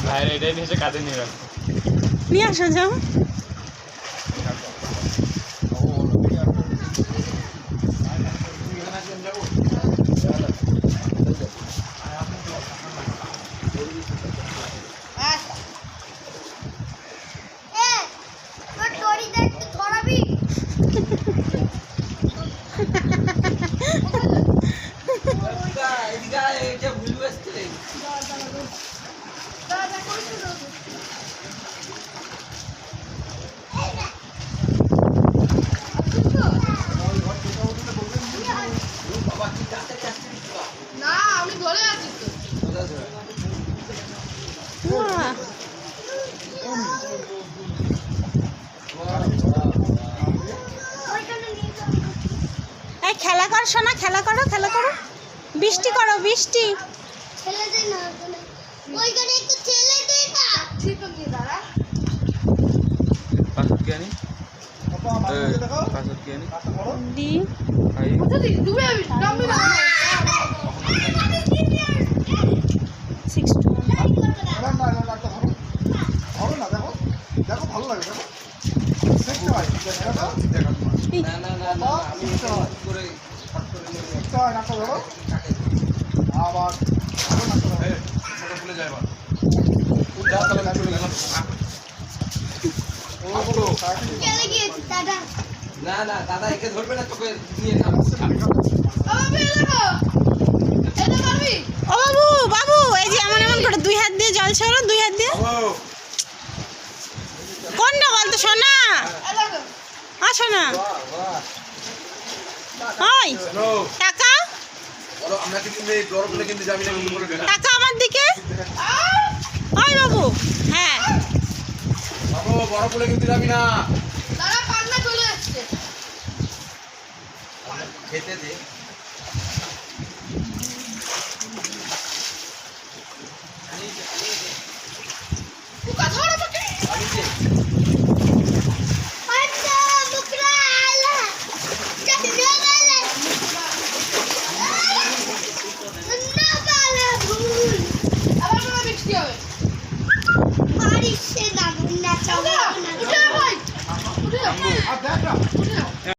বাইরে এটাই নিয়ে এসে কাজে নিয়ে রাখো। নিয়ে আসো যাও। এই খেলা কর সোনা, খেলা করো, খেলা করো, বৃষ্টি করো, বৃষ্টি। পাসওয়ার্ড কি আনি? পাসওয়ার্ড কি আনি? দি ভাই না না দাদা একে ধরবে না, তোকে দিয়ে ও বাবু, বাবু এই যে এমন এমন করে দুই হাত দিয়ে জল ছড়ো, দুই হাত দিয়ে। কোনটা বলতো সোনা? আসো না। ওই টাকা, টাকা আমার দিকে। ওই বাবু, হ্যাঁ বড় বলে কিন্তু যাবি না। খেতে দে। আবার বৃষ্টি হবে।